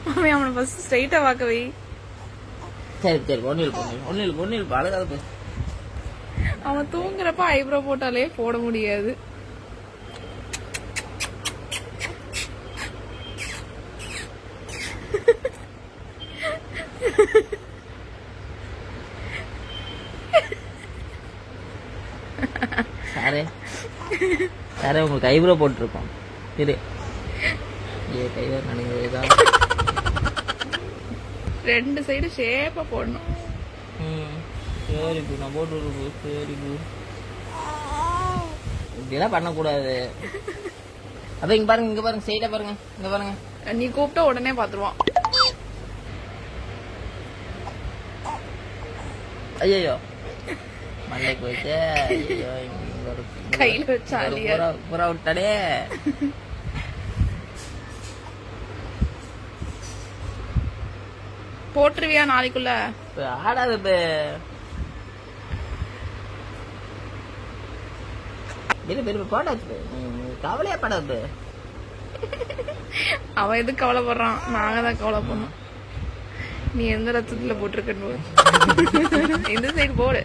மாமி அவனை ஃபர்ஸ்ட் ஸ்ட்ரைட்டா பார்க்க வை. சரி சரி ஒன்னு அழகாத பேசு. அவன் தூங்குறப்ப ஐப்ரோ போட்டாலே போட முடியாது. சாரே உங்களுக்கு ஐப்ரோ போட்டிருக்கோம். இரு கைவா நினைக்கிறதா ரெண்டு சைடு ஷேப்பா போடணும். சரி பூ நான் போட்டு விடு. சரி பூ இப்படிலாம் பண்ணக்கூடாது. அப்ப இங்க பாருங்க சைடா பாருங்க. இங்க பாருங்க. நீ கூப்பிட்டா உடனே பாத்துருவான். ஐயோ மண்டைக்கு போயிட்டு ஐயோ கையில வச்சா புறா விட்டாடே. போட்டுருவியா நாளைக்குள்ள? ஆடாது போடாது. கவலையா படாது. அவன் எதுக்கு கவலைப்படுறான்? நாங்க தான் கவலைப்படுறோம். நீ எந்த ரத்தத்துல போட்டிருக்க? இந்த சைடு போடு.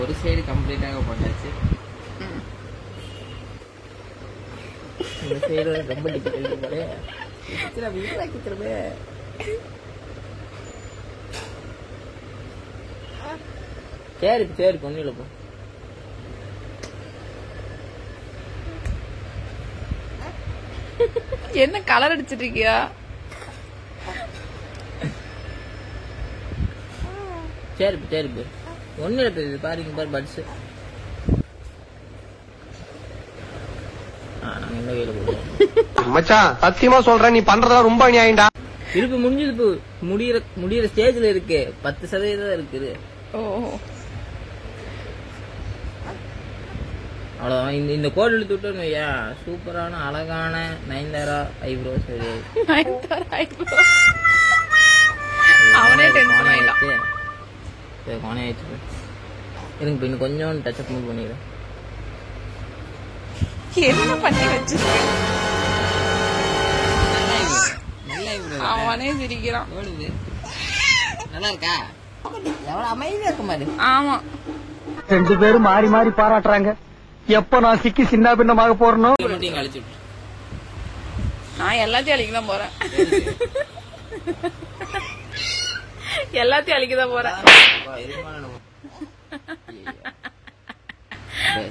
ஒரு சைடு கம்ப்ளீட்டாக போட்டாச்சு. இந்த சைடு ரொம்ப டிஃபிகல்ட் போல. சரி சரி பொண்ணுல போ. என்ன கலர் அடிச்சிட்டு இருக்கியா? சரி சரி ஒண்ணு பாருங்க பாரு பட்ஸ். மச்சான் சத்தியமா சொல்றேன், நீ பண்றதா ரொம்ப அநியாயம்டா. இருப்பு முடிஞ்சது. முடியற ஸ்டேஜ்ல இருக்கு. 10% இருக்குது. அவ்வளவுதான். இந்த கோட் எழுத்து விட்டு ஐயா சூப்பரான அழகான நயன்தாரா ஐப்ரோ. சரி அவனே டென்ஷன் ஆயிட்டான். சரி கோனே ஆயிடுச்சு. எனக்கு இன்னும் கொஞ்சம் டச் அப் பண்ணிடுறேன். என்ன பண்ணி வச்சு அவனே சிரிக்கிறான். நல்லா இருக்கா? எவ்வளவு அமைதியா இருக்க மாதிரி. ஆமா, ரெண்டு பேரும் மாறி மாறி பாராட்டுறாங்க. எப்ப நான் சிக்கி சின்ன பின்னமாக போறணும். நான் எல்லாத்தையும் அழிக்கதான் போறேன். எல்லாத்தையும் அழிக்கதான் போறேன்.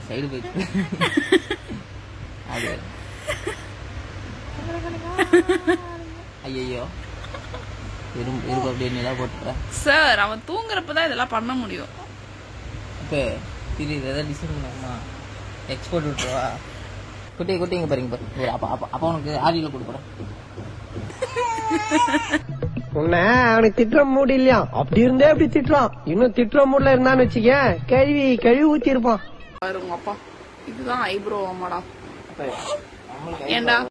சைடு போயிட்டு ஐயோ இருப்பு அப்படியே நிலா போட்டுற சார். அவன் தூங்குறப்பதான் இதெல்லாம் பண்ண முடியும். இப்ப தெரியுது ஏதாவது டிசைன் பண்ணுமா? எக்ஸ்போர்ட் விட்டுருவா. குட்டிங்க பாருங்க பாரு. அப்ப உனக்கு ஆரியில கொடுக்குறேன். உன்ன அவனுக்கு திட்டுற மூடு இல்லையா? அப்படி இருந்தே அப்படி திட்டுறான். இன்னும் திட்டுற மூட்ல இருந்தான்னு வச்சுக்க கழுவி ஊத்தி இருப்பான். பாருங்க அப்பா, இதுதான் ஐப்ரோ அம்மாடா. ஏண்டா